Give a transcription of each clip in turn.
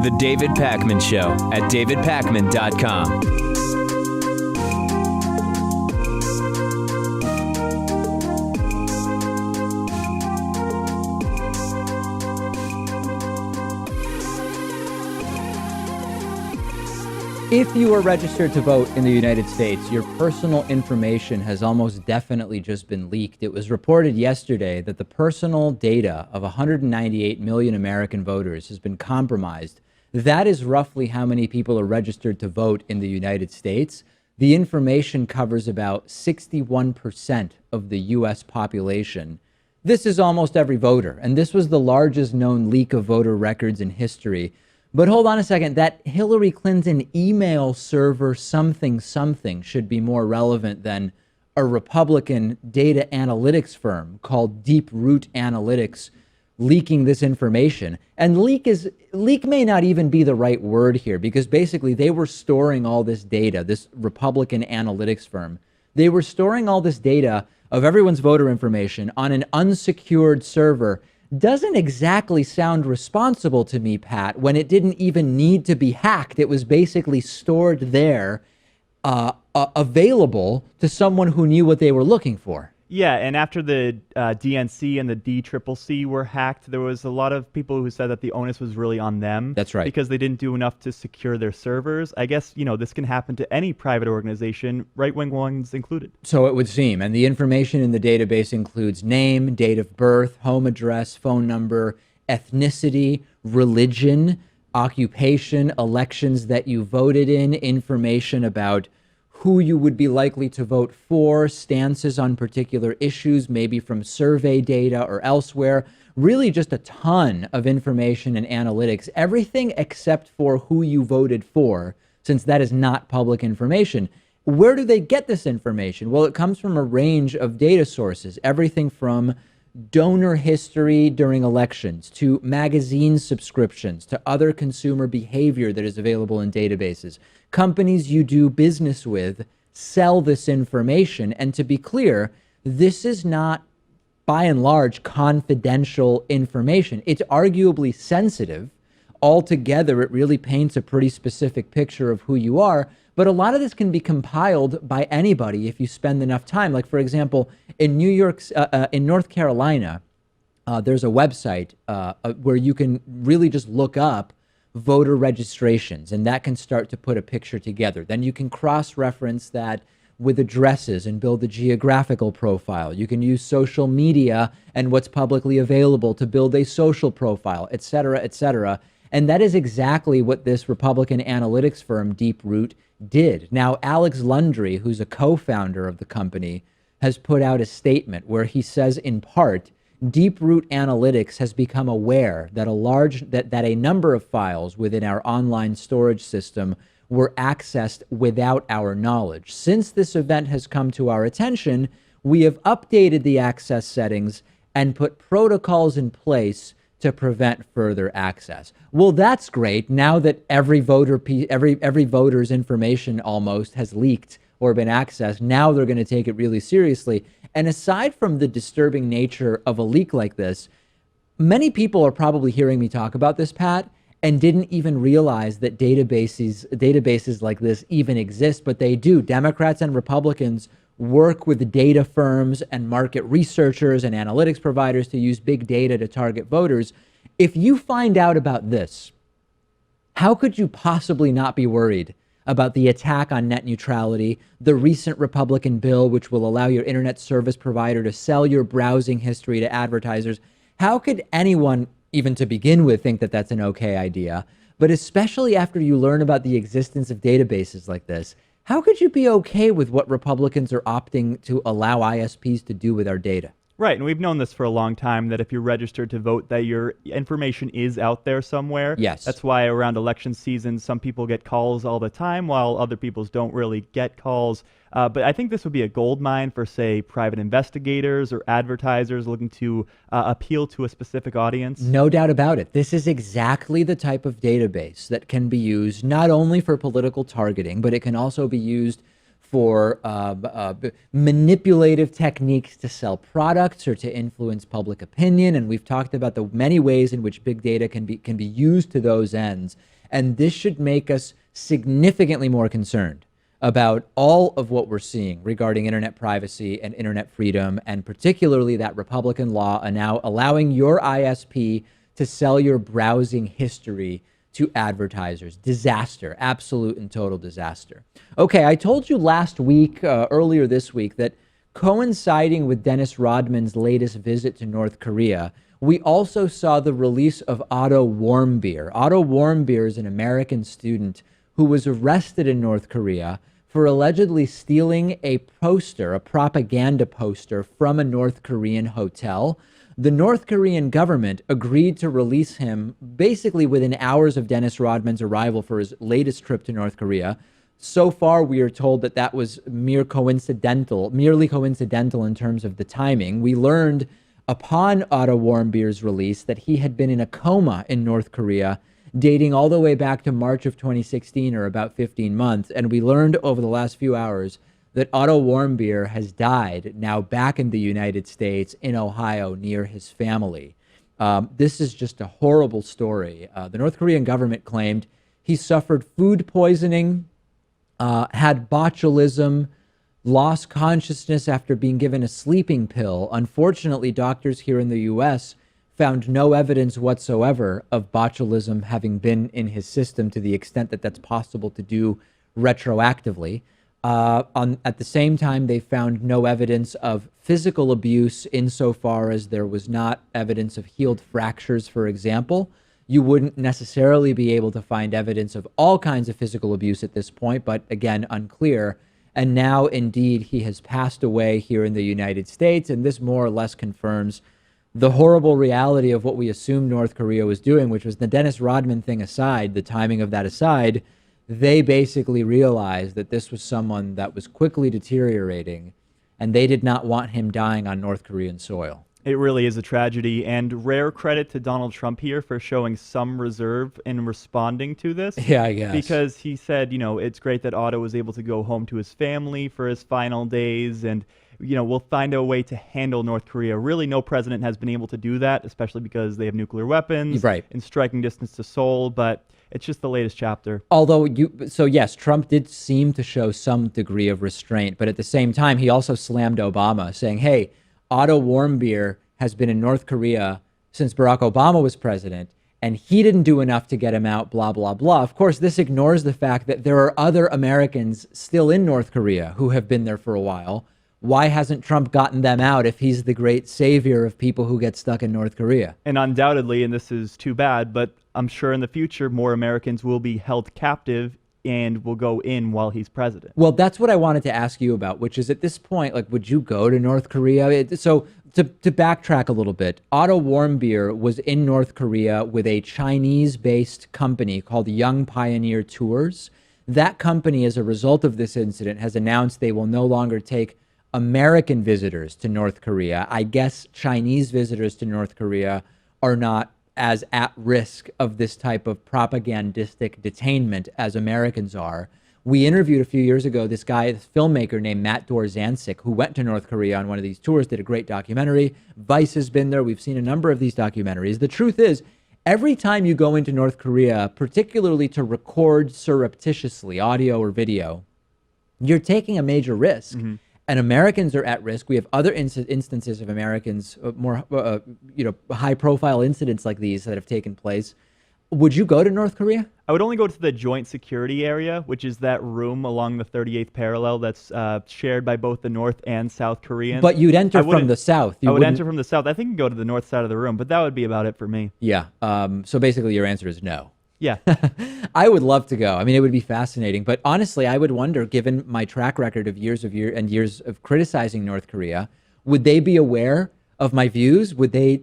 The David Pakman Show at davidpakman.com. If you are registered to vote in the United States, your personal information has almost definitely just been leaked. It was reported yesterday that the personal data of 198 million American voters has been compromised. That is roughly how many people are registered to vote in the United States. The information covers about 61% of the U.S. population. This is almost every voter, and this was the largest known leak of voter records in history. But hold on a second, that Hillary Clinton email server something should be more relevant than a Republican data analytics firm called Deep Root Analytics leaking this information. And leak may not even be the right word here, because basically they were storing all this data, this Republican analytics firm. They were storing all this data of everyone's voter information on an unsecured server. Doesn't exactly sound responsible to me, Pat, when it didn't even need to be hacked. It was basically stored there, available to someone who knew what they were looking for. Yeah, and after the DNC and the DCCC were hacked, there was a lot of people who said that the onus was really on them. That's right. Because they didn't do enough to secure their servers. I guess, this can happen to any private organization, right-wing ones included. So it would seem. And the information in the database includes name, date of birth, home address, phone number, ethnicity, religion, occupation, elections that you voted in, information about who you would be likely to vote for, stances on particular issues, maybe from survey data or elsewhere. Really just a ton of information and analytics, everything except for who you voted for, since that is not public information. Where do they get this information? Well, it comes from a range of data sources, everything from donor history during elections to magazine subscriptions to other consumer behavior that is available in databases. Companies you do business with sell this information. And to be clear, this is not, by and large, confidential information. It's arguably sensitive. Altogether, it really paints a pretty specific picture of who you are. But a lot of this can be compiled by anybody if you spend enough time. Like, for example, in North Carolina, there's a website where you can really just look up voter registrations, and that can start to put a picture together. Then you can cross-reference that with addresses and build a geographical profile. You can use social media and what's publicly available to build a social profile, et cetera, et cetera. And that is exactly what this Republican analytics firm, Deep Root, did. Now, Alex Lundry, who's a co-founder of the company, has put out a statement where he says, in part, Deep Root Analytics has become aware that a number of files within our online storage system were accessed without our knowledge. Since this event has come to our attention, we have updated the access settings and put protocols in place to prevent further access. Well, that's great. Now that every voter's information almost has leaked or been accessed, now they're going to take it really seriously. And aside from the disturbing nature of a leak like this, many people are probably hearing me talk about this, Pat, and didn't even realize that databases like this even exist, but they do. Democrats and Republicans work with data firms and market researchers and analytics providers to use big data to target voters. If you find out about this, how could you possibly not be worried about the attack on net neutrality, the recent Republican bill which will allow your internet service provider to sell your browsing history to advertisers? How could anyone, even to begin with, think that that's an okay idea? But especially after you learn about the existence of databases like this, how could you be okay with what Republicans are opting to allow ISPs to do with our data? Right, and we've known this for a long time, that if you're registered to vote, that your information is out there somewhere. Yes. That's why around election season, some people get calls all the time, while other people don't really get calls. But I think this would be a gold mine for, say, private investigators or advertisers looking to appeal to a specific audience. No doubt about it. This is exactly the type of database that can be used not only for political targeting, but it can also be used for manipulative techniques to sell products or to influence public opinion. And we've talked about the many ways in which big data can be used to those ends. And this should make us significantly more concerned about all of what we're seeing regarding internet privacy and internet freedom, and particularly that Republican law now allowing your ISP to sell your browsing history to advertisers. Disaster, absolute and total disaster. Okay, I told you last week, earlier this week, that coinciding with Dennis Rodman's latest visit to North Korea, we also saw the release of Otto Warmbier. Otto Warmbier is an American student who was arrested in North Korea for allegedly stealing a poster, a propaganda poster from a North Korean hotel. The North Korean government agreed to release him basically within hours of Dennis Rodman's arrival for his latest trip to North Korea. So far, we are told that that was merely coincidental in terms of the timing. We learned upon Otto Warmbier's release that he had been in a coma in North Korea dating all the way back to March of 2016, or about 15 months. And we learned over the last few hours that Otto Warmbier has died, now back in the United States, in Ohio, near his family. This is just a horrible story. The North Korean government claimed he suffered food poisoning, had botulism, lost consciousness after being given a sleeping pill. Unfortunately, doctors here in the U.S. found no evidence whatsoever of botulism having been in his system to the extent that that's possible to do retroactively. At the same time, they found no evidence of physical abuse insofar as there was not evidence of healed fractures, for example. You wouldn't necessarily be able to find evidence of all kinds of physical abuse at this point, but again, unclear. And now, indeed, he has passed away here in the United States, and this more or less confirms the horrible reality of what we assumed North Korea was doing, which was the Dennis Rodman thing aside, the timing of that aside. They basically realized that this was someone that was quickly deteriorating, and they did not want him dying on North Korean soil. It really is a tragedy, and rare credit to Donald Trump here for showing some reserve in responding to this. Yeah, I guess. Because he said, it's great that Otto was able to go home to his family for his final days, and, we'll find a way to handle North Korea. Really, no president has been able to do that, especially because they have nuclear weapons in striking distance to Seoul, but it's just the latest chapter. Although, yes, Trump did seem to show some degree of restraint, but at the same time, he also slammed Obama, saying, hey, Otto Warmbier has been in North Korea since Barack Obama was president, and he didn't do enough to get him out, blah, blah, blah. Of course, this ignores the fact that there are other Americans still in North Korea who have been there for a while. Why hasn't Trump gotten them out if he's the great savior of people who get stuck in North Korea? And undoubtedly, and this is too bad, but I'm sure in the future more Americans will be held captive and will go in while he's president. Well, that's what I wanted to ask you about, which is at this point, would you go to North Korea? So to backtrack a little bit, Otto Warmbier was in North Korea with a Chinese-based company called Young Pioneer Tours. That company, as a result of this incident, has announced they will no longer take American visitors to North Korea. I guess Chinese visitors to North Korea are not as at risk of this type of propagandistic detainment as Americans are. We interviewed a few years ago this filmmaker named Matt Dorzanczyk, who went to North Korea on one of these tours, did a great documentary. Vice has been there. We've seen a number of these documentaries. The truth is, every time you go into North Korea, particularly to record surreptitiously, audio or video, you're taking a major risk. Mm-hmm. And Americans are at risk. We have other instances of Americans, more high-profile incidents like these that have taken place. Would you go to North Korea? I would only go to the joint security area, which is that room along the 38th parallel that's shared by both the North and South Koreans. But you'd enter from the South. I would enter from the South. I think you can go to the north side of the room, but that would be about it for me. Yeah. So basically your answer is no. Yeah. I would love to go. I mean, it would be fascinating. But honestly, I would wonder, given my track record of years of criticizing North Korea, would they be aware of my views? Would they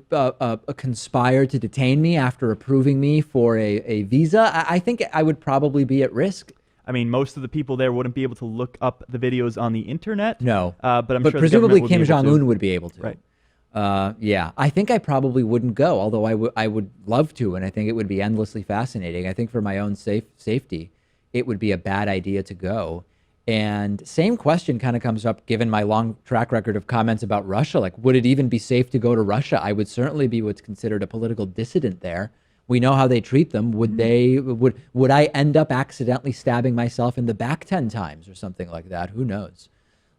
conspire to detain me after approving me for a visa? I think I would probably be at risk. I mean, most of the people there wouldn't be able to look up the videos on the internet. No. But I'm sure presumably Kim Jong-un would be able to. Right. Yeah, I think I probably wouldn't go, although I would love to, and I think it would be endlessly fascinating. I think for my own safety, it would be a bad idea to go. And same question kind of comes up given my long track record of comments about Russia. Like, would it even be safe to go to Russia? I would certainly be what's considered a political dissident there. We know how they treat them. Would I end up accidentally stabbing myself in the back 10 times or something like that? Who knows?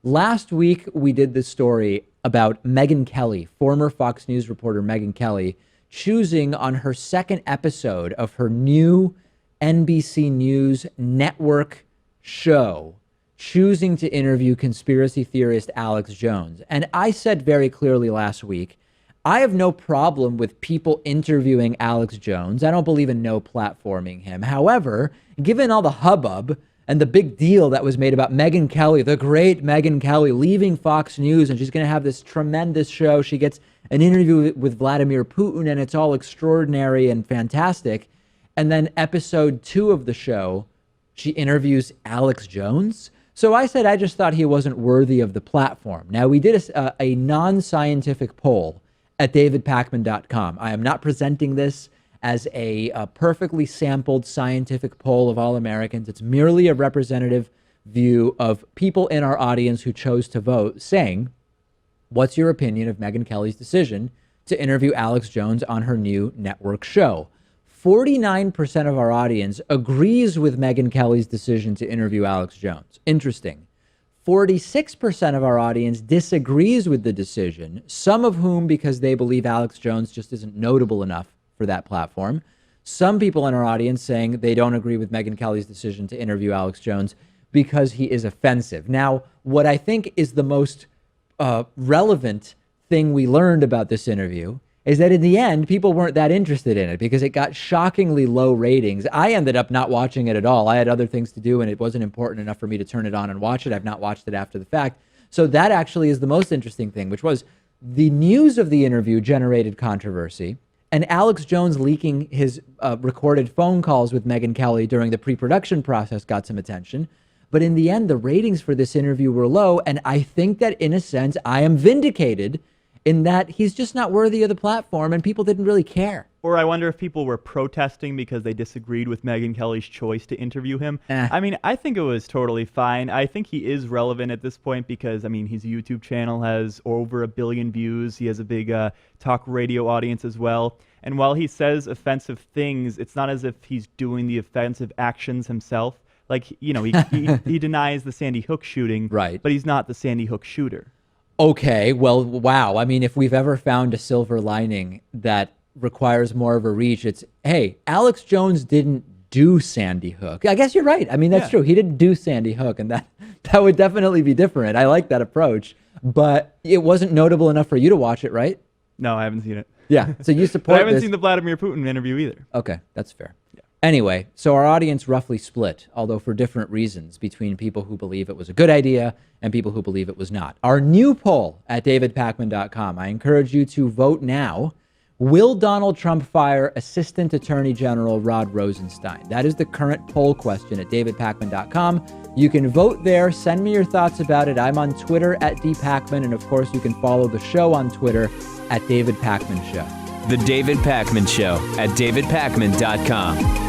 Last week, we did this story about Megyn Kelly, former Fox News reporter Megyn Kelly, choosing on her second episode of her new NBC News network show, choosing to interview conspiracy theorist Alex Jones. And I said very clearly last week, I have no problem with people interviewing Alex Jones. I don't believe in no platforming him. However, given all the hubbub and the big deal that was made about Megyn Kelly, the great Megyn Kelly, leaving Fox News, and she's going to have this tremendous show. She gets an interview with Vladimir Putin, and it's all extraordinary and fantastic. And then episode 2 of the show, she interviews Alex Jones. So I said I just thought he wasn't worthy of the platform. Now, we did a non-scientific poll at davidpakman.com. I am not presenting this as a perfectly sampled scientific poll of all Americans. It's merely a representative view of people in our audience who chose to vote, saying, what's your opinion of Megyn Kelly's decision to interview Alex Jones on her new network show? 49% of our audience agrees with Megyn Kelly's decision to interview Alex Jones. Interesting. 46% of our audience disagrees with the decision, some of whom because they believe Alex Jones just isn't notable enough for that platform. Some people in our audience saying they don't agree with Megyn Kelly's decision to interview Alex Jones because he is offensive. Now, what I think is the most relevant thing we learned about this interview is that in the end, people weren't that interested in it because it got shockingly low ratings. I ended up not watching it at all. I had other things to do and it wasn't important enough for me to turn it on and watch it. I've not watched it after the fact. So that actually is the most interesting thing, which was the news of the interview generated controversy, and Alex Jones leaking his recorded phone calls with Megyn Kelly during the pre-production process got some attention. But in the end, the ratings for this interview were low. And I think that in a sense, I am vindicated in that he's just not worthy of the platform and people didn't really care. Or I wonder if people were protesting because they disagreed with Megyn Kelly's choice to interview him. I mean, I think it was totally fine. I think he is relevant at this point because, I mean, his YouTube channel has over 1 billion views. He has a big talk radio audience as well. And while he says offensive things, it's not as if he's doing the offensive actions himself. Like, you know, he denies the Sandy Hook shooting, right? But he's not the Sandy Hook shooter. Okay, well, wow. I mean, if we've ever found a silver lining that requires more of a reach, it's, hey, Alex Jones didn't do Sandy Hook. I guess you're right. I mean, that's true. He didn't do Sandy Hook, and that would definitely be different. I like that approach, but it wasn't notable enough for you to watch it, right? No, I haven't seen it. Yeah, so you support I haven't this. seen the Vladimir Putin interview either. Okay, that's fair. Yeah. Anyway, so our audience roughly split, although for different reasons, between people who believe it was a good idea and people who believe it was not. Our new poll at davidpakman.com, I encourage you to vote now. Will Donald Trump fire Assistant Attorney General Rod Rosenstein? That is the current poll question at davidpakman.com. You can vote there. Send me your thoughts about it. I'm on Twitter at dpakman, and of course, you can follow the show on Twitter at David Pakman Show. The David Pakman Show at davidpakman.com.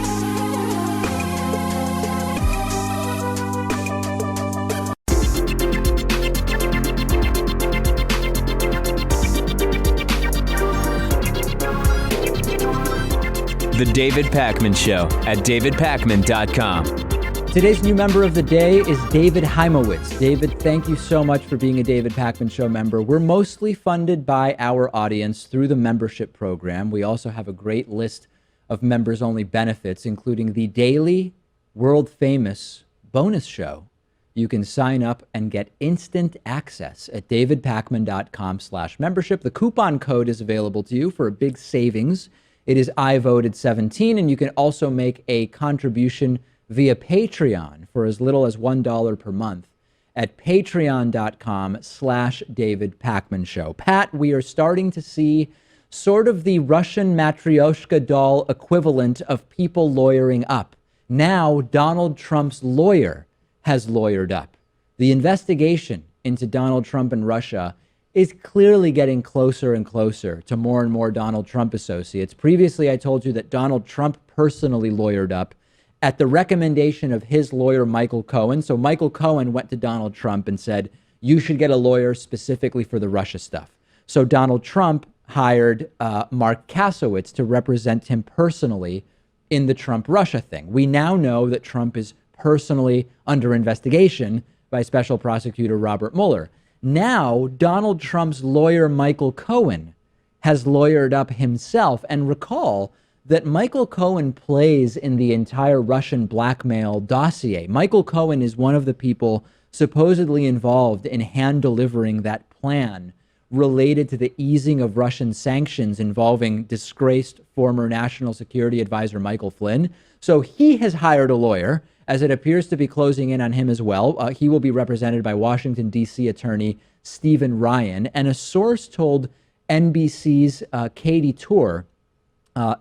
The David Pakman Show at davidpakman.com. Today's new member of the day is David Heimowitz. David, thank you so much for being a David Pakman Show member. We're mostly funded by our audience through the membership program. We also have a great list of members-only benefits, including the daily, world-famous bonus show. You can sign up and get instant access at davidpakman.com/membership. The coupon code is available to you for a big savings. It is I voted 17, and you can also make a contribution via Patreon for as little as $1 per month at patreon.com/David Pakman Show. Pat, we are starting to see sort of the Russian Matryoshka doll equivalent of people lawyering up. Now, Donald Trump's lawyer has lawyered up. The investigation into Donald Trump and Russia is clearly getting closer and closer to more and more Donald Trump associates. Previously, I told you that Donald Trump personally lawyered up, at the recommendation of his lawyer, Michael Cohen. So Michael Cohen went to Donald Trump and said, you should get a lawyer specifically for the Russia stuff. So Donald Trump hired Mark Kasowitz to represent him personally in the Trump-Russia thing. We now know that Trump is personally under investigation by Special Prosecutor Robert Mueller. Now, Donald Trump's lawyer, Michael Cohen, has lawyered up himself. And recall that Michael Cohen plays in the entire Russian blackmail dossier. Michael Cohen is one of the people supposedly involved in hand-delivering that plan related to the easing of Russian sanctions involving disgraced former National Security Advisor Michael Flynn. So he has hired a lawyer, as it appears to be closing in on him as well. He will be represented by Washington, D.C. attorney Stephen Ryan. And a source told NBC's Katie Tour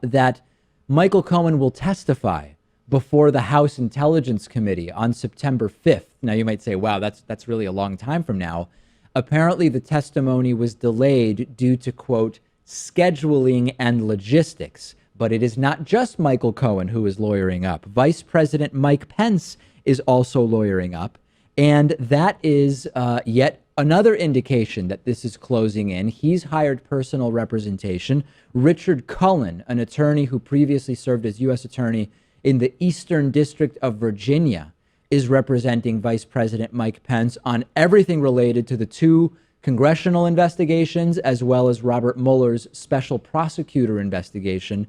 that Michael Cohen will testify before the House Intelligence Committee on September 5th. Now, you might say, wow, that's really a long time from now. Apparently, the testimony was delayed due to, quote, scheduling and logistics. But it is not just Michael Cohen who is lawyering up. Vice President Mike Pence is also lawyering up. And that is yet another indication that this is closing in. He's hired personal representation. Richard Cullen, an attorney who previously served as U.S. attorney in the Eastern District of Virginia, is representing Vice President Mike Pence on everything related to the two congressional investigations, as well as Robert Mueller's special prosecutor investigation.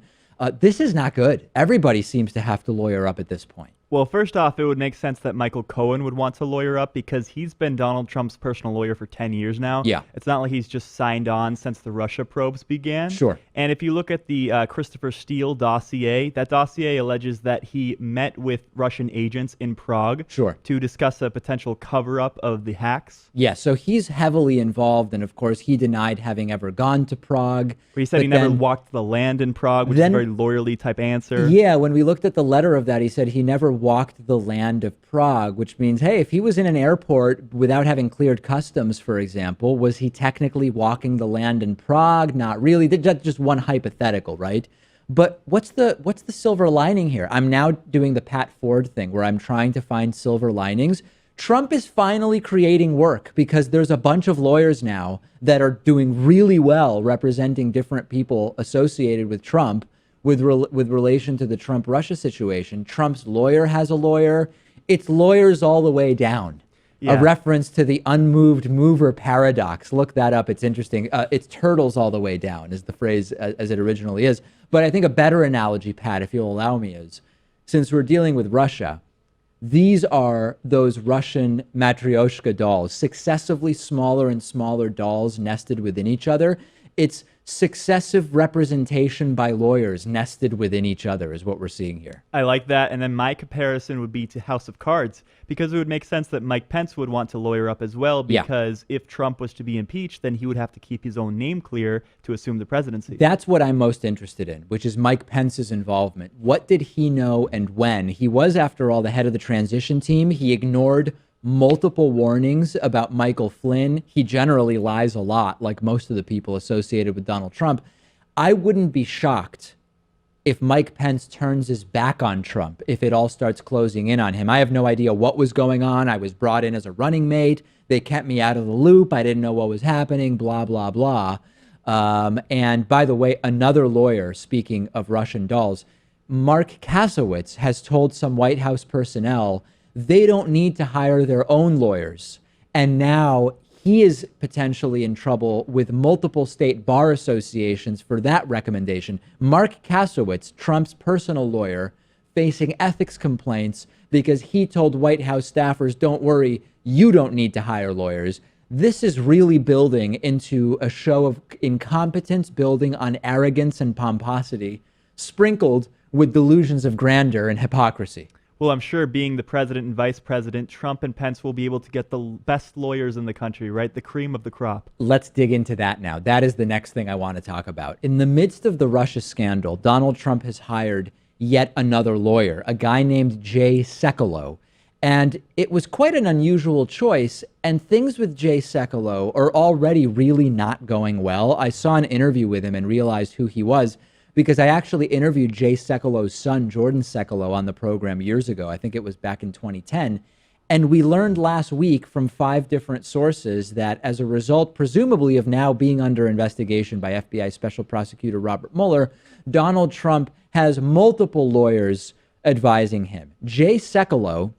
This is not good. Everybody seems to have to lawyer up at this point. Well, first off, it would make sense that Michael Cohen would want to lawyer up because he's been Donald Trump's personal lawyer for 10 years now. Yeah. It's not like he's just signed on since the Russia probes began. Sure. And if you look at the Christopher Steele dossier, that dossier alleges that he met with Russian agents in Prague Sure. to discuss a potential cover-up of the hacks. Yeah, so he's heavily involved, and of course, he denied having ever gone to Prague. But he said he never walked the land in Prague, which is a very lawyerly type answer. Yeah, when we looked at the letter of that, he said he never walked the land of Prague, which means, hey, if he was in an airport without having cleared customs, for example, was he technically walking the land in Prague? Not really. That's just one hypothetical, right? But what's the silver lining here? I'm now doing the Pat Ford thing where I'm trying to find silver linings. Trump is finally creating work because there's a bunch of lawyers now that are doing really well representing different people associated with Trump with relation to the Trump-Russia situation. Trump's lawyer has a lawyer. It's lawyers all the way down. Yeah. A reference to the unmoved mover paradox. Look that up. It's interesting. It's turtles all the way down is the phrase as it originally is. But I think a better analogy, Pat, if you'll allow me, is since we're dealing with Russia, these are those Russian matryoshka dolls, successively smaller and smaller dolls nested within each other. It's successive representation by lawyers nested within each other is what we're seeing here. I like that. And then my comparison would be to House of Cards, because it would make sense that Mike Pence would want to lawyer up as well, because if Trump was to be impeached, then he would have to keep his own name clear to assume the presidency. That's what I'm most interested in, which is Mike Pence's involvement. What did he know and when? He was, after all, the head of the transition team. He ignored multiple warnings about Michael Flynn. He generally lies a lot, like most of the people associated with Donald Trump. I wouldn't be shocked if Mike Pence turns his back on Trump, if it all starts closing in on him. I have no idea what was going on. I was brought in as a running mate. They kept me out of the loop. I didn't know what was happening, blah, blah, blah. And by the way, another lawyer, speaking of Russian dolls, Mark Kasowitz has told some White House personnel they don't need to hire their own lawyers. And now he is potentially in trouble with multiple state bar associations for that recommendation. Mark Kasowitz, Trump's personal lawyer, facing ethics complaints because he told White House staffers, don't worry, you don't need to hire lawyers. This is really building into a show of incompetence, building on arrogance and pomposity, sprinkled with delusions of grandeur and hypocrisy. Well, I'm sure being the president and vice president, Trump and Pence will be able to get the best lawyers in the country, right? The cream of the crop. Let's dig into that now. That is the next thing I want to talk about. In the midst of the Russia scandal, Donald Trump has hired yet another lawyer, a guy named Jay Sekulow. And it was quite an unusual choice. And things with Jay Sekulow are already really not going well. I saw an interview with him and realized who he was. because I actually interviewed Jay Sekulow's son, Jordan Sekulow, on the program years ago. I think it was back in 2010. And we learned last week from 5 different sources that as a result, presumably, of now being under investigation by FBI Special Prosecutor Robert Mueller, Donald Trump has multiple lawyers advising him. Jay Sekulow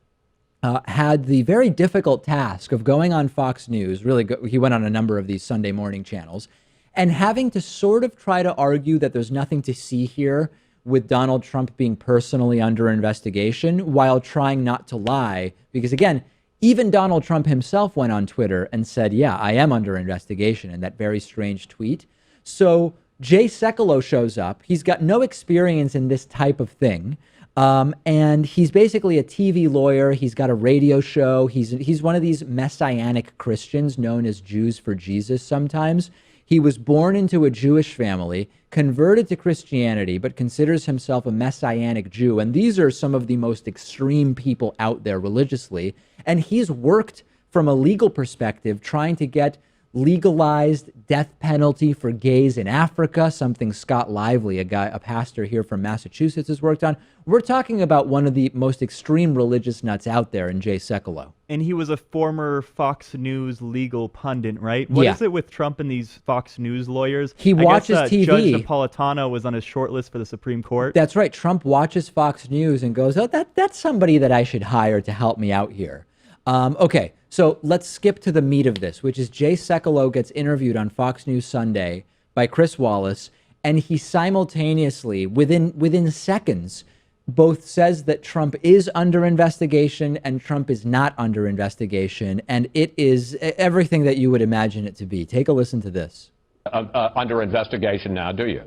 had the very difficult task of going on Fox News. He went on a number of these Sunday morning channels and having to sort of try to argue that there's nothing to see here with Donald Trump being personally under investigation, while trying not to lie. Because again, even Donald Trump himself went on Twitter and said, yeah, I am under investigation, in that very strange tweet. So Jay Sekulow shows up. He's got no experience in this type of thing. And he's basically a TV lawyer. He's got a radio show. He's one of these messianic Christians known as Jews for Jesus sometimes. He was born into a Jewish family, converted to Christianity, but considers himself a Messianic Jew. And these are some of the most extreme people out there religiously. And he's worked from a legal perspective, trying to get legalized death penalty for gays in Africa, something Scott Lively, a pastor here from Massachusetts, has worked on. We're talking about one of the most extreme religious nuts out there in Jay Sekulow. And he was a former Fox News legal pundit, right? What is it with Trump and these Fox News lawyers? He watches TV. Judge Napolitano was on his short list for the Supreme Court. That's right. Trump watches Fox News and goes, oh, that's somebody that I should hire to help me out here. Okay, so let's skip to the meat of this, which is Jay Sekulow gets interviewed on Fox News Sunday by Chris Wallace, and he simultaneously, within seconds, both says that Trump is under investigation and Trump is not under investigation, and it is everything that you would imagine it to be. Take a listen to this. Under investigation now, do you?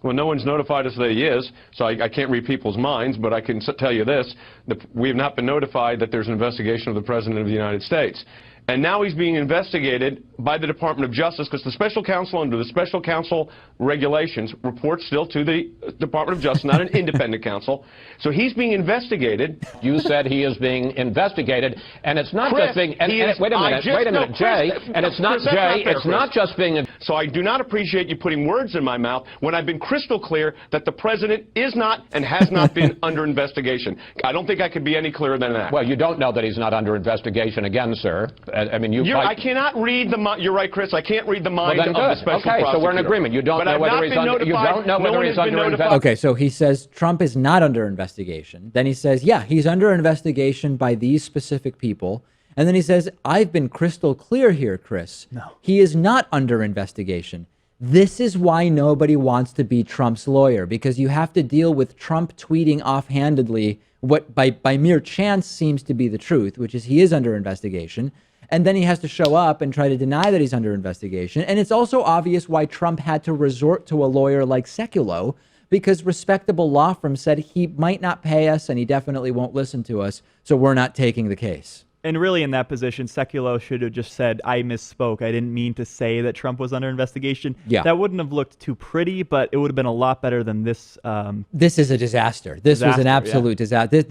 Well, no one's notified us that he is, so I can't read people's minds, but I can tell you this. We have not been notified that there's an investigation of the President of the United States. And now he's being investigated by the Department of Justice, because the special counsel, under the special counsel regulations, reports still to the Department of Justice, not an independent counsel. So he's being investigated. You said he is being investigated, and it's not Chris, just being. Wait a minute, Jay. And it's not Jay. It's not just being. So I do not appreciate you putting words in my mouth when I've been crystal clear that the president is not and has not been under investigation. I don't think I could be any clearer than that. Well, you don't know that he's not under investigation again, sir. I mean, I cannot read the mind. You're right, Chris. I can't read the mind of the special prosecutor. Okay, so we're in agreement. You don't know whether he's under. You don't know whether he's under investigation. Okay, so he says Trump is not under investigation. Then he says, yeah, he's under investigation by these specific people. And then he says, I've been crystal clear here, Chris. No. He is not under investigation. This is why nobody wants to be Trump's lawyer, because you have to deal with Trump tweeting offhandedly what by mere chance seems to be the truth, which is he is under investigation. And then he has to show up and try to deny that he's under investigation. And it's also obvious why Trump had to resort to a lawyer like Sekulow, because respectable law firm said he might not pay us and he definitely won't listen to us, so we're not taking the case. And really, in that position, Sekulow should have just said, I misspoke. I didn't mean to say that Trump was under investigation. Yeah. That wouldn't have looked too pretty, but it would have been a lot better than this. This is a disaster. This was an absolute disaster.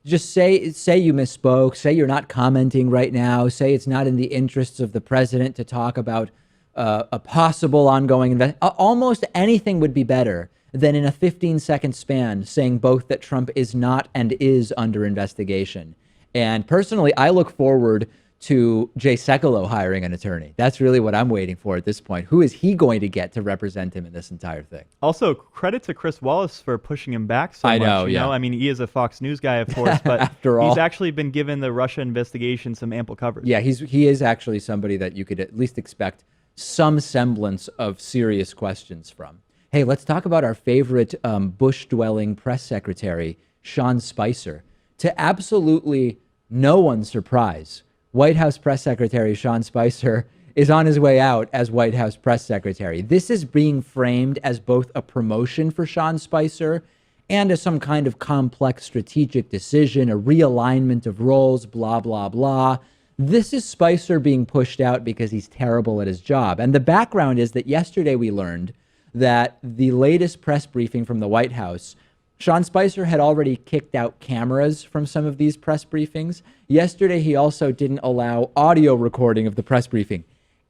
Just say you misspoke. Say you're not commenting right now. Say it's not in the interests of the president to talk about a possible ongoing investigation. Almost anything would be better than in a 15-second span saying both that Trump is not and is under investigation. And personally, I look forward to Jay Sekulow hiring an attorney. That's really what I'm waiting for at this point. Who is he going to get to represent him in this entire thing? Also, credit to Chris Wallace for pushing him back so much. You know? I mean, he is a Fox News guy, of course, but After all, he's actually been given the Russia investigation some ample coverage. Yeah, he is actually somebody that you could at least expect some semblance of serious questions from. Hey, let's talk about our favorite Bush-dwelling press secretary, Sean Spicer. To absolutely no one's surprise, White House Press Secretary Sean Spicer is on his way out as White House Press Secretary. This is being framed as both a promotion for Sean Spicer and as some kind of complex strategic decision, a realignment of roles, blah, blah, blah. This is Spicer being pushed out because he's terrible at his job. And the background is that yesterday we learned that the latest press briefing from the White House, Sean Spicer had already kicked out cameras from some of these press briefings. Yesterday, he also didn't allow audio recording of the press briefing.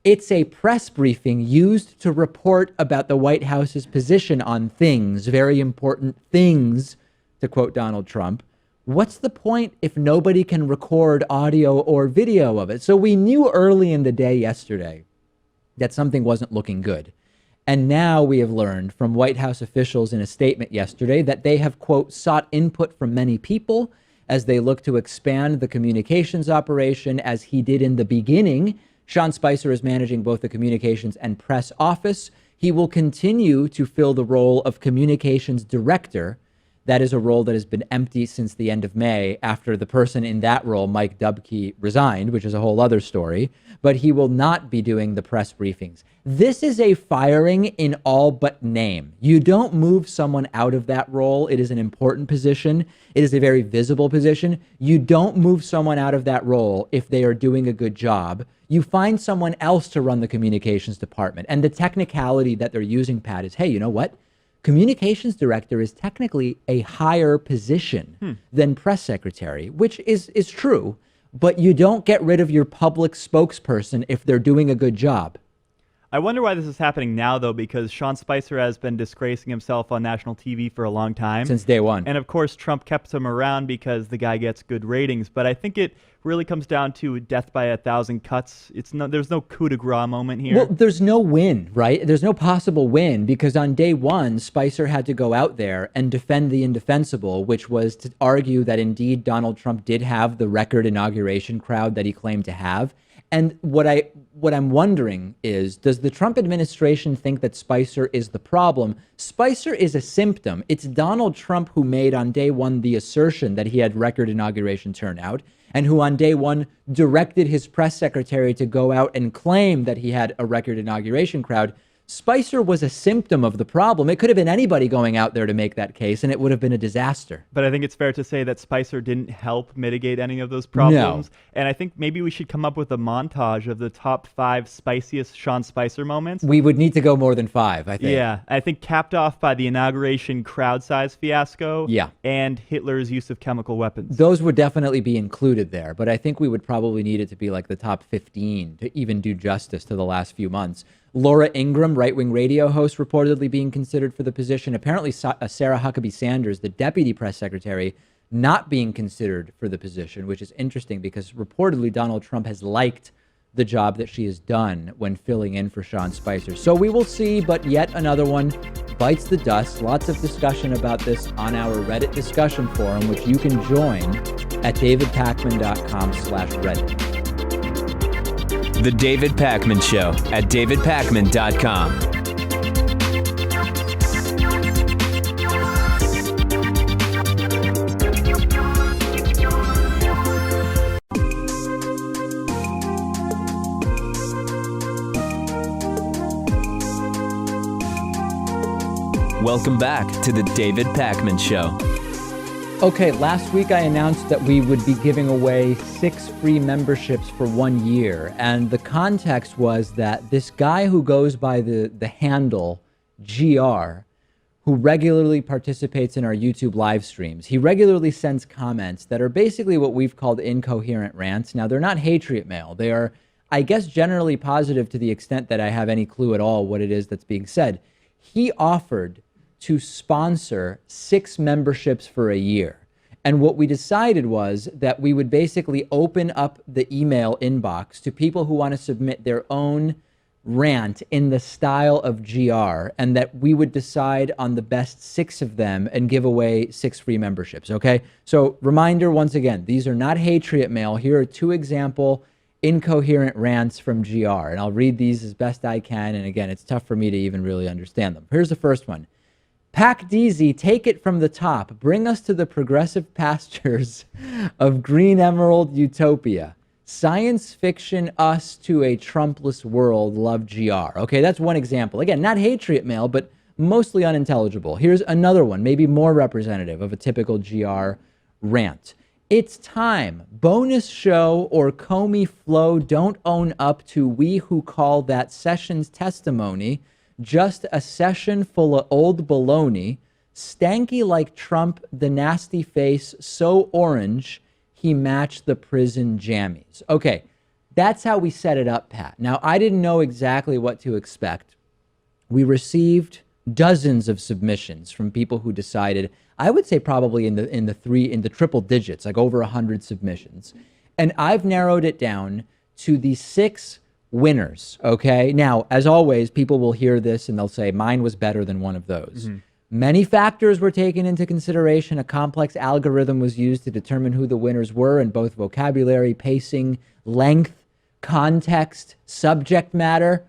It's a press briefing used to report about the White House's position on things, very important things, to quote Donald Trump. What's the point if nobody can record audio or video of it? So we knew early in the day yesterday that something wasn't looking good. And now we have learned from White House officials in a statement yesterday that they have, quote, sought input from many people as they look to expand the communications operation as he did in the beginning. Sean Spicer is managing both the communications and press office. He will continue to fill the role of communications director. That is a role that has been empty since the end of May after the person in that role, Mike Dubke, resigned, which is a whole other story. But he will not be doing the press briefings. This is a firing in all but name. You don't move someone out of that role. It is an important position. It is a very visible position. You don't move someone out of that role if they are doing a good job. You find someone else to run the communications department. And the technicality that they're using, Pat, is, hey, you know what? Communications director is technically a higher position than press secretary, which is true. But you don't get rid of your public spokesperson if they're doing a good job. I wonder why this is happening now, though, because Sean Spicer has been disgracing himself on national TV for a long time. Since day one. And, of course, Trump kept him around because the guy gets good ratings. But I think it really comes down to death by 1,000 cuts. There's no coup de grace moment here. Well, there's no win, right? There's no possible win because on day one, Spicer had to go out there and defend the indefensible, which was to argue that indeed Donald Trump did have the record inauguration crowd that he claimed to have. And what I'm wondering is, does the Trump administration think that Spicer is the problem? Spicer is a symptom. It's Donald Trump who made on day one the assertion that he had record inauguration turnout, and who on day one directed his press secretary to go out and claim that he had a record inauguration crowd. Spicer was a symptom of the problem. It could have been anybody going out there to make that case, and it would have been a disaster. But I think it's fair to say that Spicer didn't help mitigate any of those problems. No. And I think maybe we should come up with a montage of the top 5 spiciest Sean Spicer moments. We would need to go more than 5, I think. Yeah, I think capped off by the inauguration crowd size fiasco. Yeah. And Hitler's use of chemical weapons. Those would definitely be included there, but I think we would probably need it to be like the top 15 to even do justice to the last few months. Laura Ingraham, right-wing radio host, reportedly being considered for the position. Apparently, Sarah Huckabee Sanders, the deputy press secretary, not being considered for the position, which is interesting because reportedly Donald Trump has liked the job that she has done when filling in for Sean Spicer. So we will see, but yet another one bites the dust. Lots of discussion about this on our Reddit discussion forum, which you can join at davidpakman.com/Reddit. The David Pakman Show at davidpakman.com. Welcome back to the David Pakman Show. Okay, last week I announced that we would be giving away 6 free memberships for 1 year. And the context was that this guy who goes by the handle GR, who regularly participates in our YouTube live streams, he regularly sends comments that are basically what we've called incoherent rants. Now, they're not hatred mail. They are, I guess, generally positive to the extent that I have any clue at all what it is that's being said. He offered to sponsor 6 memberships for a year. And what we decided was that we would basically open up the email inbox to people who want to submit their own rant in the style of GR, and that we would decide on the best 6 of them and give away 6 free memberships, okay? So reminder once again, these are not hatred mail. Here are 2 example incoherent rants from GR, and I'll read these as best I can. And again, it's tough for me to even really understand them. Here's the first one. Pack DZ, take it from the top. Bring us to the progressive pastures of Green Emerald Utopia. Science fiction us to a Trumpless world. Love GR. Okay, that's one example. Again, not hatred mail, but mostly unintelligible. Here's another one, maybe more representative of a typical GR rant. It's time. Bonus show or Comey Flow don't own up to we who call that session's testimony just a session full of old baloney, stanky like Trump, the nasty face, so orange, he matched the prison jammies. Okay, That's how we set it up, Pat. Now, I didn't know exactly what to expect. We received dozens of submissions from people who decided, I would say probably in the triple digits, like over 100 submissions. And I've narrowed it down to the 6 winners, okay? Now, as always, people will hear this and they'll say, mine was better than one of those. Many factors were taken into consideration. A complex algorithm was used to determine who the winners were in both vocabulary, pacing, length, context, subject matter.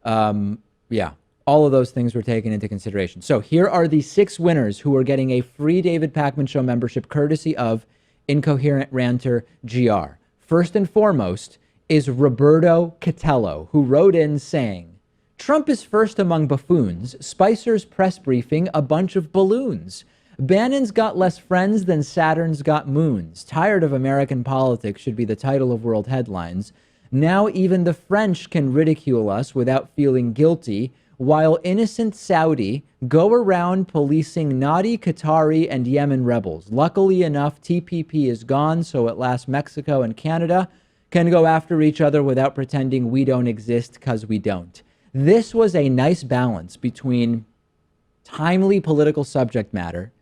All of those things were taken into consideration. So here are the 6 winners who are getting a free David Pakman Show membership courtesy of Incoherent Ranter GR. First and foremost is Roberto Catello, who wrote in saying, Trump is first among buffoons. Spicer's press briefing, a bunch of balloons. Bannon's got less friends than Saturn's got moons. Tired of American politics should be the title of world headlines. Now even the French can ridicule us without feeling guilty, while innocent Saudi go around policing naughty Qatari and Yemen rebels. Luckily enough, TPP is gone, so at last Mexico and Canada can go after each other without pretending we don't exist, because we don't. This was a nice balance between timely political subject matter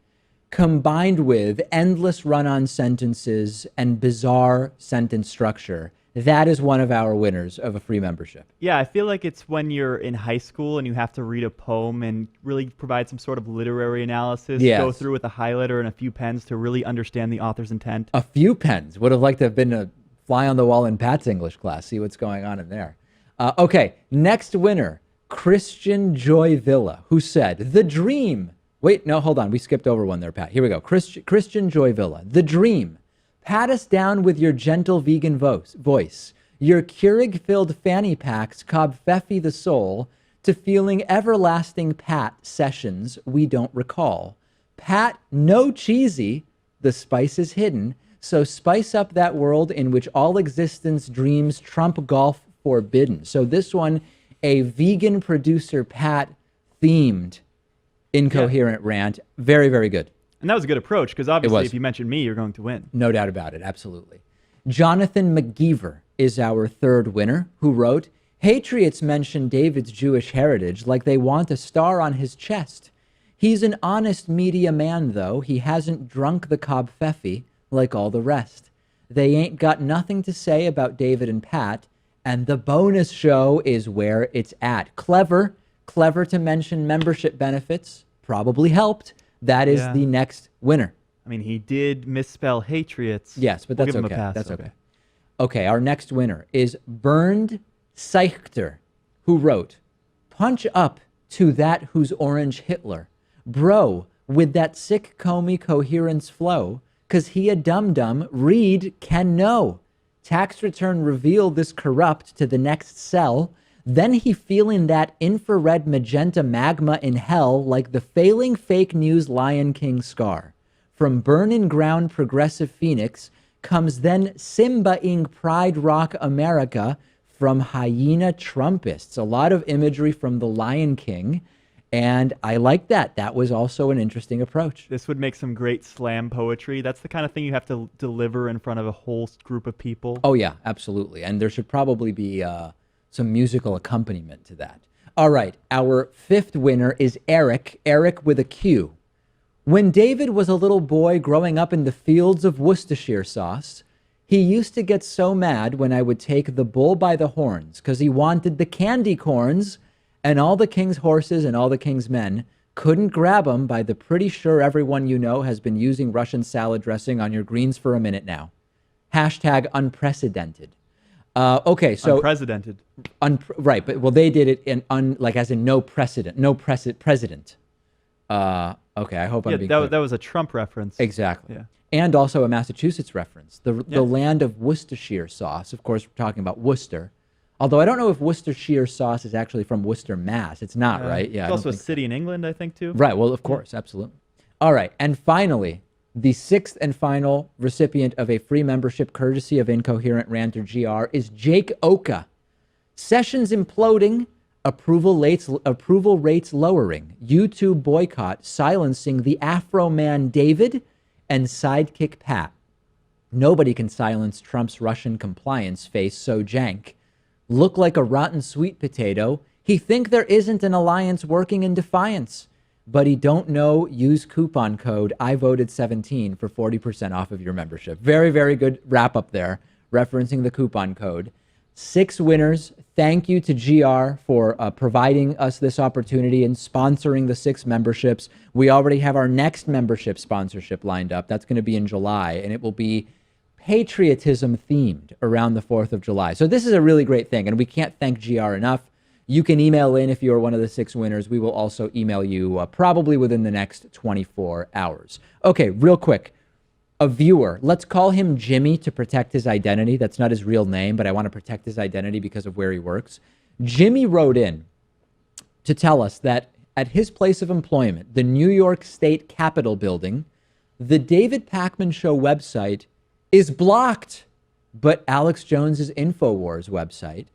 combined with endless run-on sentences and bizarre sentence structure. That is one of our winners of a free membership. Yeah, I feel like it's when you're in high school and you have to read a poem and really provide some sort of literary analysis, go through with a highlighter and a few pens to really understand the author's intent. A few pens. Would have liked to have been a fly on the wall in Pat's English class, see what's going on in there. Okay, next winner, Christian Joy Villa, who said, The Dream. Wait, no, hold on. We skipped over one there, Pat. Here we go. Christian Joy Villa, The Dream. Pat us down with your gentle vegan voice, your Keurig-filled fanny packs cob Feffy the soul to feeling everlasting Pat sessions we don't recall. Pat, no cheesy, the spice is hidden, so spice up that world in which all existence dreams trump golf forbidden. So this one, a vegan producer Pat themed Incoherent Rant. Very, very good. And that was a good approach, because obviously if you mention me, you're going to win. No doubt about it. Absolutely. Jonathan McGeever is our third winner, who wrote, Patriots mention David's Jewish heritage like they want a star on his chest. He's an honest media man, though. He hasn't drunk the cob Feffy like all the rest. They ain't got nothing to say about David and Pat, and the bonus show is where it's at. Clever to mention membership benefits. Probably helped. That is the next winner. I mean, he did misspell Hatriots. Yes, but that's we'll give okay. Him a pass, that's okay. Okay, our next winner is Bernd Seichter, who wrote, Punch up to that who's orange Hitler. Bro, with that sick Comey coherence flow, 'cause he a dum-dum, read can know. Tax return reveal this corrupt to the next cell. Then he feeling that infrared magenta magma in hell like the failing fake news Lion King scar. From burning ground progressive Phoenix comes then Simba-ing Pride Rock America from hyena Trumpists. A lot of imagery from the Lion King. And I like that. That was also an interesting approach. This would make some great slam poetry. That's the kind of thing you have to deliver in front of a whole group of people. Oh, yeah, absolutely. And there should probably be some musical accompaniment to that. All right, our fifth winner is Eric with a Q. When David was a little boy growing up in the fields of Worcestershire sauce, he used to get so mad when I would take the bull by the horns because he wanted the candy corns, and all the king's horses and all the king's men couldn't grab him by the pretty sure everyone you know has been using Russian salad dressing on your greens for a minute now. Hashtag unprecedented. Okay, so unprecedented. Right, but well, they did it in like as in no precedent, president. Okay, I hope I'm being clear. That was a Trump reference. Exactly. Yeah. And also a Massachusetts reference. The land of Worcestershire sauce. Of course, we're talking about Worcester. Although I don't know if Worcestershire sauce is actually from Worcester, Mass. It's not, right? Yeah. It's also a city in England, I think, too. Right. Well, of course, absolutely. All right, and finally, the sixth and final recipient of a free membership courtesy of Incoherent Ranter GR is Jake Oka. Sessions imploding, approval rates lowering, YouTube boycott silencing the Afro man David and sidekick Pat. Nobody can silence Trump's Russian compliance face so jank. Look like a rotten sweet potato. He think there isn't an alliance working in defiance. But he don't know, use coupon code I voted 17 for 40% off of your membership. Very, very good wrap up there, referencing the coupon code. 6 winners. Thank you to GR for providing us this opportunity and sponsoring the 6 memberships. We already have our next membership sponsorship lined up. That's going to be in July, and it will be patriotism themed around the 4th of July. So this is a really great thing, and we can't thank GR enough. You can email in if you're one of the 6 winners. We will also email you probably within the next 24 hours. Okay, real quick. A viewer, let's call him Jimmy to protect his identity. That's not his real name, but I want to protect his identity because of where he works. Jimmy wrote in to tell us that at his place of employment, the New York State Capitol building, the David Pakman Show website is blocked, but Alex Jones's InfoWars website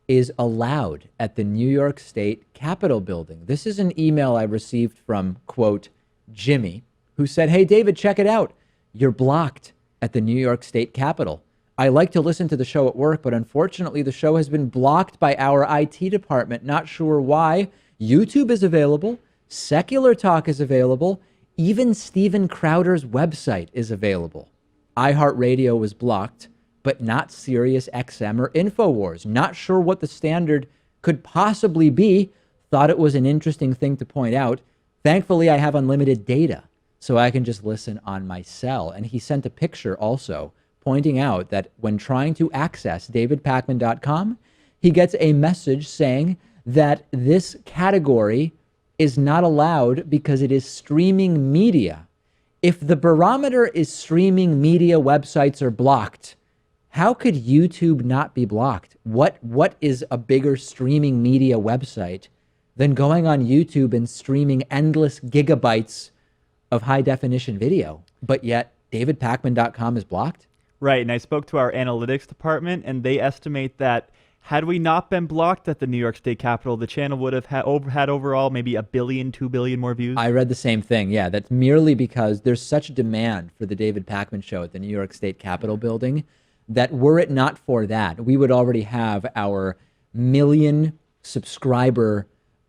is allowed at the New York State Capitol building. This is an email I received from, quote, Jimmy, who said, hey, David, check it out. You're blocked at the New York State Capitol. I like to listen to the show at work, but unfortunately the show has been blocked by our IT department. Not sure why. YouTube is available. Secular Talk is available. Even Steven Crowder's website is available. iHeartRadio was blocked, but not Sirius XM or InfoWars. Not sure what the standard could possibly be. Thought it was an interesting thing to point out. Thankfully, I have unlimited data, so I can just listen on my cell. And he sent a picture also pointing out that when trying to access davidpakman.com, he gets a message saying that this category is not allowed because it is streaming media. If the barometer is streaming media websites are blocked, how could YouTube not be blocked? What is a bigger streaming media website than going on YouTube and streaming endless gigabytes of high definition video? But yet davidpakman.com is blocked? Right, and I spoke to our analytics department, and they estimate that had we not been blocked at the New York State Capitol, the channel would have had overall maybe 1 billion, 2 billion more views. I read the same thing. Yeah, that's merely because there's such demand for the David Pakman Show at the New York State Capitol building that were it not for that, we would already have our 1 million subscriber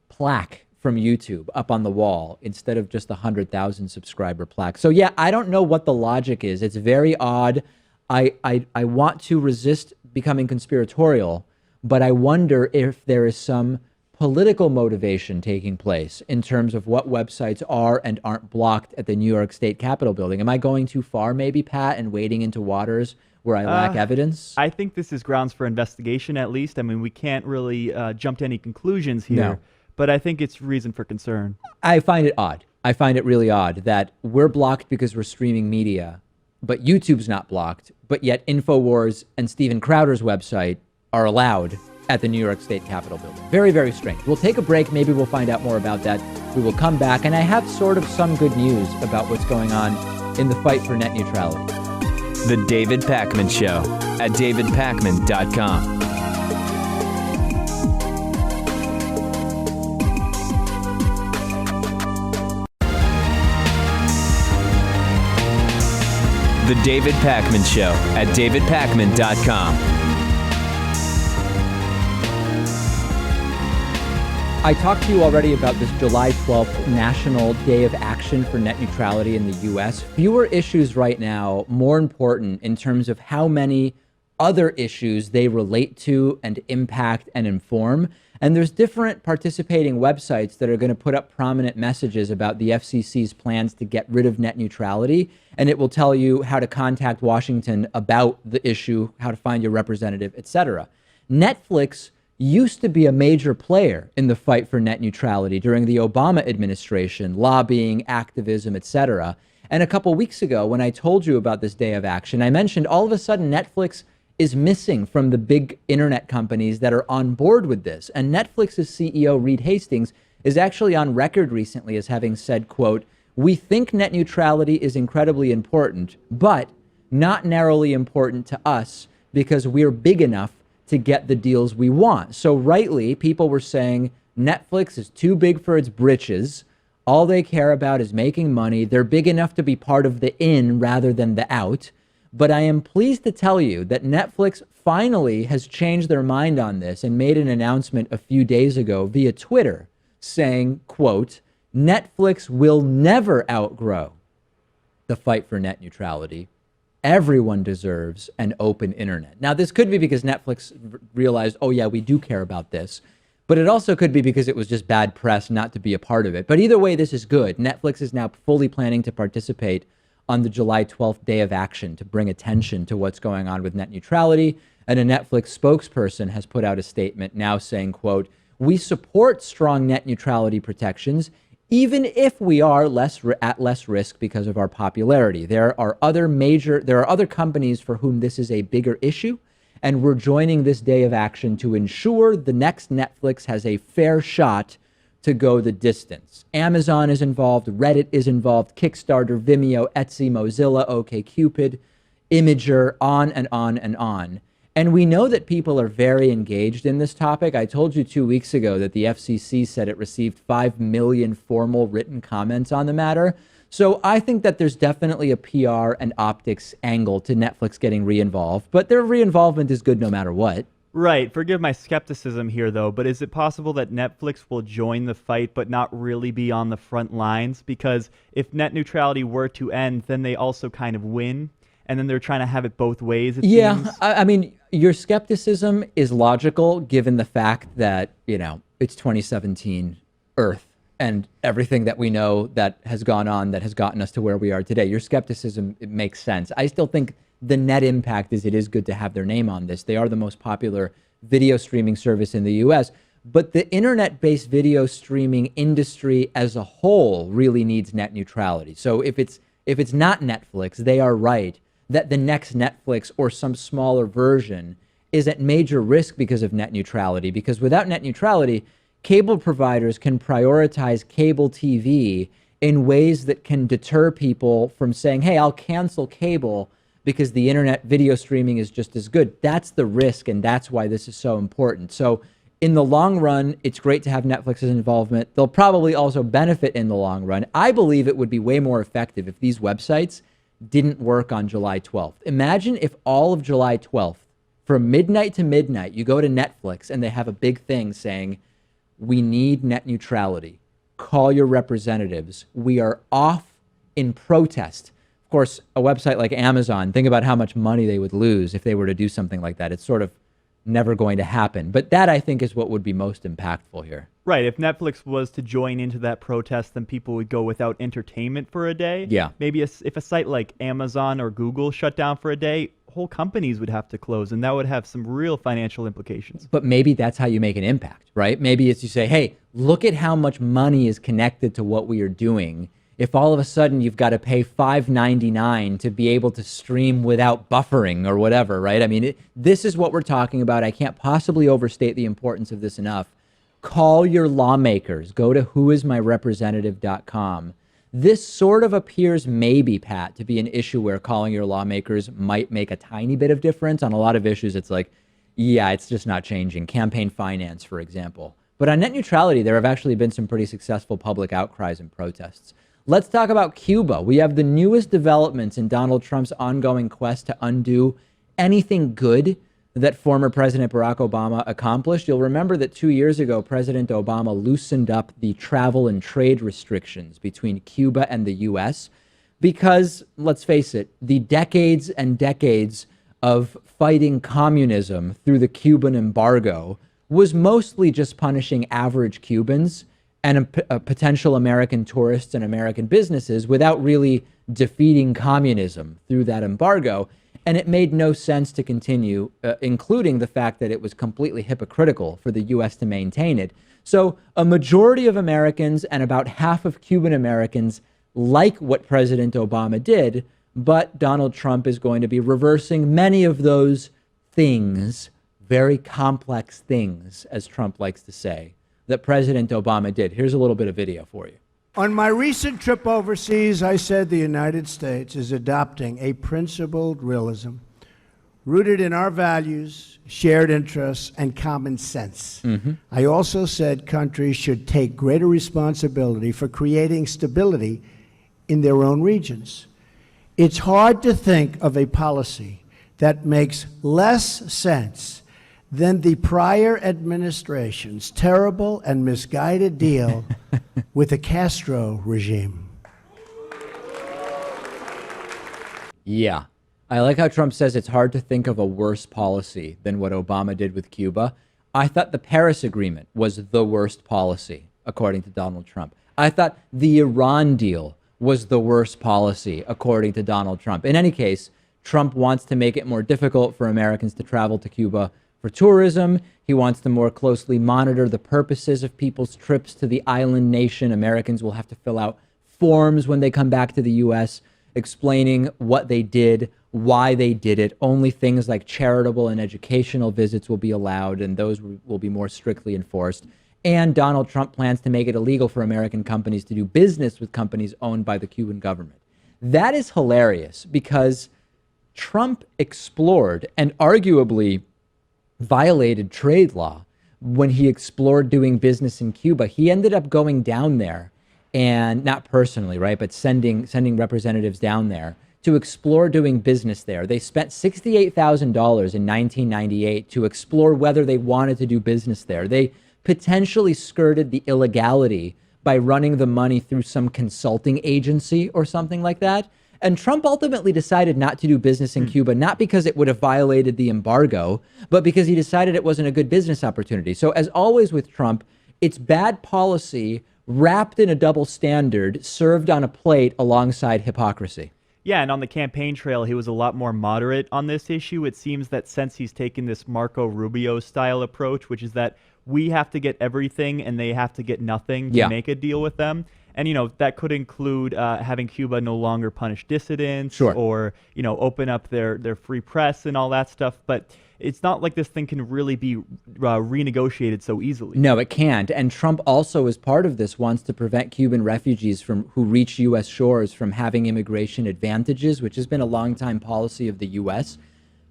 plaque from YouTube up on the wall instead of just a 100,000 subscriber plaque. So yeah, I don't know what the logic is. It's very odd. I want to resist becoming conspiratorial, but I wonder if there is some political motivation taking place in terms of what websites are and aren't blocked at the New York State Capitol building. Am I going too far, maybe, Pat, and wading into waters where I lack evidence? I think this is grounds for investigation, at least. I mean, we can't really jump to any conclusions here, No. but I think it's reason for concern. I find it odd. I find it really odd that we're blocked because we're streaming media, but YouTube's not blocked, but yet InfoWars and Steven Crowder's website are allowed at the New York State Capitol building. Very, very strange. We'll take a break. Maybe we'll find out more about that. We will come back, and I have sort of some good news about what's going on in the fight for net neutrality. The David Pakman Show at davidpakman.com. The David Pakman Show at davidpakman.com. I talked to you already about this July 12th National Day of Action for Net Neutrality in the U.S. Fewer issues right now, more important in terms of how many other issues they relate to and impact and inform. And there's different participating websites that are going to put up prominent messages about the FCC's plans to get rid of net neutrality. And it will tell you how to contact Washington about the issue, how to find your representative, etc. Netflix used to be a major player in the fight for net neutrality during the Obama administration, lobbying, activism, etc. And a couple weeks ago, when I told you about this day of action, I mentioned all of a sudden Netflix is missing from the big internet companies that are on board with this. And Netflix's CEO, Reed Hastings, is actually on record recently as having said, quote, "We think net neutrality is incredibly important, but not narrowly important to us because we're big enough to get the deals we want." So rightly, people were saying Netflix is too big for its britches. All they care about is making money. They're big enough to be part of the in rather than the out. But I am pleased to tell you that Netflix finally has changed their mind on this and made an announcement a few days ago via Twitter saying, quote, Netflix will never outgrow the fight for net neutrality. Everyone deserves an open internet. Now, this could be because Netflix realized, oh, yeah, we do care about this. But it also could be because it was just bad press not to be a part of it. But either way, this is good. Netflix is now fully planning to participate on the July 12th day of action to bring attention to what's going on with net neutrality. And a Netflix spokesperson has put out a statement now saying, quote, we support strong net neutrality protections, even if we are at less risk because of our popularity. There are other companies for whom this is a bigger issue, and we're joining this day of action to ensure the next Netflix has a fair shot to go the distance. Amazon is involved, Reddit is involved, Kickstarter, Vimeo, Etsy, Mozilla, OkCupid, Imager, on and on and on. And we know that people are very engaged in this topic. I told you 2 weeks ago that the FCC said it received 5 million formal written comments on the matter. So I think that there's definitely a PR and optics angle to Netflix getting re-involved, but their re-involvement is good no matter what. Right. Forgive my skepticism here, though, but is it possible that Netflix will join the fight but not really be on the front lines? Because if net neutrality were to end, then they also kind of win, and then they're trying to have it both ways, it seems. I mean, your skepticism is logical given the fact that, it's 2017 Earth and everything that we know that has gone on that has gotten us to where we are today. Your skepticism, it makes sense. I still think the net impact is it is good to have their name on this. They are the most popular video streaming service in the US, but the internet-based video streaming industry as a whole really needs net neutrality. So if it's not Netflix, they are right that the next Netflix or some smaller version is at major risk because of net neutrality, because without net neutrality, cable providers can prioritize cable TV in ways that can deter people from saying, hey, I'll cancel cable because the internet video streaming is just as good. That's the risk, and that's why this is so important. So in the long run, it's great to have Netflix's involvement. They'll probably also benefit in the long run. I believe it would be way more effective if these websites didn't work on July 12th. Imagine if all of July 12th, from midnight to midnight, you go to Netflix and they have a big thing saying, we need net neutrality. Call your representatives. We are off in protest. Of course, a website like Amazon, think about how much money they would lose if they were to do something like that. It's sort of never going to happen. But that, I think, is what would be most impactful here. Right. If Netflix was to join into that protest, then people would go without entertainment for a day. Yeah. Maybe if a site like Amazon or Google shut down for a day, whole companies would have to close, and that would have some real financial implications. But maybe that's how you make an impact, right? Maybe it's you say, hey, look at how much money is connected to what we are doing. If all of a sudden you've got to pay $5.99 to be able to stream without buffering or whatever, right? I mean, this is what we're talking about. I can't possibly overstate the importance of this enough. Call your lawmakers. Go to whoismyrepresentative.com. This sort of appears maybe, Pat, to be an issue where calling your lawmakers might make a tiny bit of difference. On a lot of issues, it's like, yeah, it's just not changing. Campaign finance, for example. But on net neutrality, there have actually been some pretty successful public outcries and protests. Let's talk about Cuba. We have the newest developments in Donald Trump's ongoing quest to undo anything good that former President Barack Obama accomplished. You'll remember that 2 years ago, President Obama loosened up the travel and trade restrictions between Cuba and the U.S. because, let's face it, the decades and decades of fighting communism through the Cuban embargo was mostly just punishing average Cubans and potential American tourists and American businesses without really defeating communism through that embargo. And it made no sense to continue, including the fact that it was completely hypocritical for the U.S. to maintain it. So a majority of Americans and about half of Cuban Americans like what President Obama did, but Donald Trump is going to be reversing many of those things, very complex things, as Trump likes to say, that President Obama did. Here's a little bit of video for you. On my recent trip overseas, I said the United States is adopting a principled realism rooted in our values, shared interests, and common sense. I also said countries should take greater responsibility for creating stability in their own regions. It's hard to think of a policy that makes less sense than the prior administration's terrible and misguided deal with the Castro regime. Yeah. I like how Trump says it's hard to think of a worse policy than what Obama did with Cuba. I thought the Paris Agreement was the worst policy, according to Donald Trump. I thought the Iran deal was the worst policy, according to Donald Trump. In any case, Trump wants to make it more difficult for Americans to travel to Cuba for tourism. He wants to more closely monitor the purposes of people's trips to the island nation. Americans will have to fill out forms when they come back to the U.S. explaining what they did, why they did it. Only things like charitable and educational visits will be allowed, and those will be more strictly enforced. And Donald Trump plans to make it illegal for American companies to do business with companies owned by the Cuban government. That is hilarious because Trump explored and arguably violated trade law when he explored doing business in Cuba. He ended up going down there, and not personally, right, but sending representatives down there to explore doing business there. They spent $68,000 in 1998 to explore whether they wanted to do business there. They potentially skirted the illegality by running the money through some consulting agency or something like that. And Trump ultimately decided not to do business in Cuba, not because it would have violated the embargo, but because he decided it wasn't a good business opportunity. So as always with Trump, it's bad policy wrapped in a double standard, served on a plate alongside hypocrisy. Yeah, and on the campaign trail, he was a lot more moderate on this issue. It seems that since he's taken this Marco Rubio style approach, which is that we have to get everything and they have to get nothing to make a deal with them. And, that could include having Cuba no longer punish dissidents or, open up their free press and all that stuff. But it's not like this thing can really be renegotiated so easily. No, it can't. And Trump also, as part of this, wants to prevent Cuban refugees who reach U.S. shores from having immigration advantages, which has been a longtime policy of the U.S.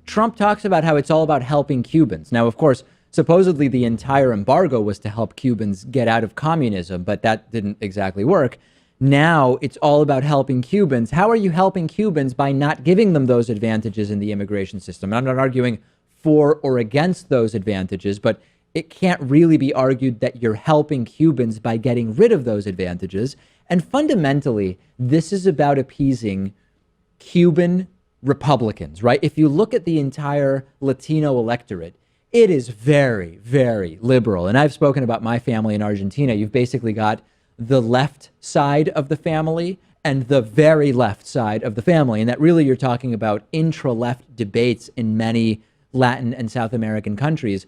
Trump talks about how it's all about helping Cubans. Now, of course, supposedly the entire embargo was to help Cubans get out of communism, but that didn't exactly work. Now it's all about helping Cubans. How are you helping Cubans by not giving them those advantages in the immigration system? I'm not arguing for or against those advantages, but it can't really be argued that you're helping Cubans by getting rid of those advantages. And fundamentally, this is about appeasing Cuban Republicans, right? If you look at the entire Latino electorate, it is very, very liberal. And I've spoken about my family in Argentina. You've basically got the left side of the family and the very left side of the family. And that really you're talking about intra-left debates in many Latin and South American countries.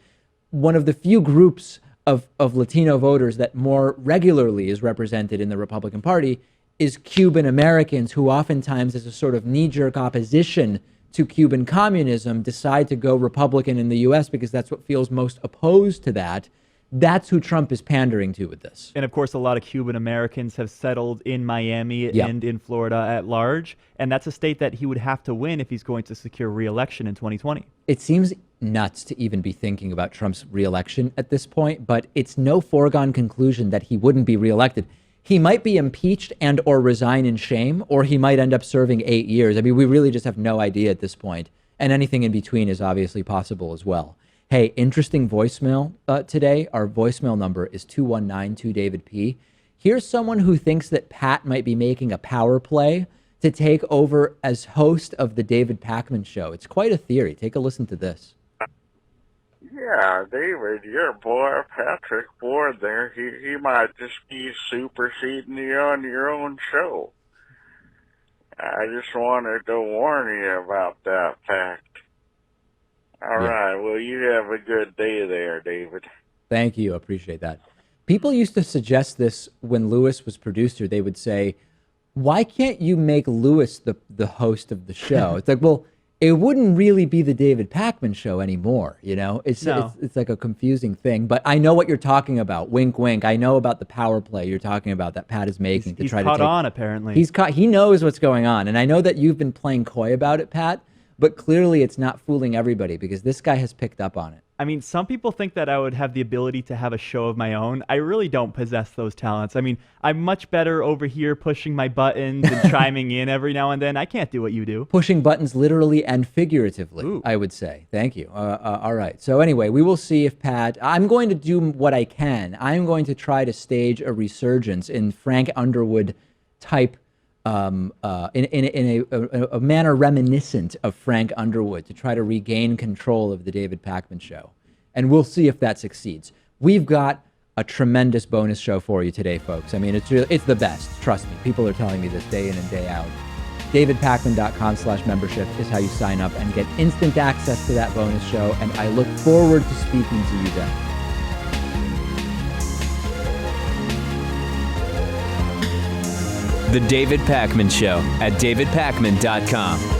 One of the few groups of Latino voters that more regularly is represented in the Republican Party is Cuban Americans, who oftentimes, as a sort of knee-jerk opposition to Cuban communism, decide to go Republican in the U.S. because that's what feels most opposed to that. That's who Trump is pandering to with this. And of course, a lot of Cuban Americans have settled in Miami and in Florida at large. And that's a state that he would have to win if he's going to secure re-election in 2020. It seems nuts to even be thinking about Trump's re-election at this point, but it's no foregone conclusion that he wouldn't be re-elected. He might be impeached and or resign in shame, or he might end up serving 8 years. I mean, we really just have no idea at this point. And anything in between is obviously possible as well. Hey, interesting voicemail today. Our voicemail number is 219-2-DAVID-P. Here's someone who thinks that Pat might be making a power play to take over as host of the David Pakman Show. It's quite a theory. Take a listen to this. Yeah, David, your boy Patrick Ward there, he might just be superseding you on your own show. I just wanted to warn you about that fact. All right, well, you have a good day there, David. Thank you. Appreciate that. People used to suggest this when Lewis was producer. They would say, why can't you make Lewis the host of the show? It's like, well, it wouldn't really be the David Pakman Show anymore, you know? It's like a confusing thing. But I know what you're talking about. Wink, wink. I know about the power play you're talking about that Pat is making he's caught on, apparently. He knows what's going on. And I know that you've been playing coy about it, Pat, but clearly it's not fooling everybody because this guy has picked up on it. I mean, some people think that I would have the ability to have a show of my own. I really don't possess those talents. I mean, I'm much better over here pushing my buttons and chiming in every now and then. I can't do what you do. Pushing buttons literally and figuratively, Ooh. I would say. Thank you. All right. So anyway, we will see if I'm going to do what I can. I'm going to try to stage a resurgence in Frank Underwood type, in a manner reminiscent of Frank Underwood, to try to regain control of the David Pakman Show. And we'll see if that succeeds. We've got a tremendous bonus show for you today, folks. I mean, it's the best. Trust me. People are telling me this day in and day out. DavidPakman.com/membership is how you sign up and get instant access to that bonus show. And I look forward to speaking to you then. The David Pakman Show at DavidPakman.com.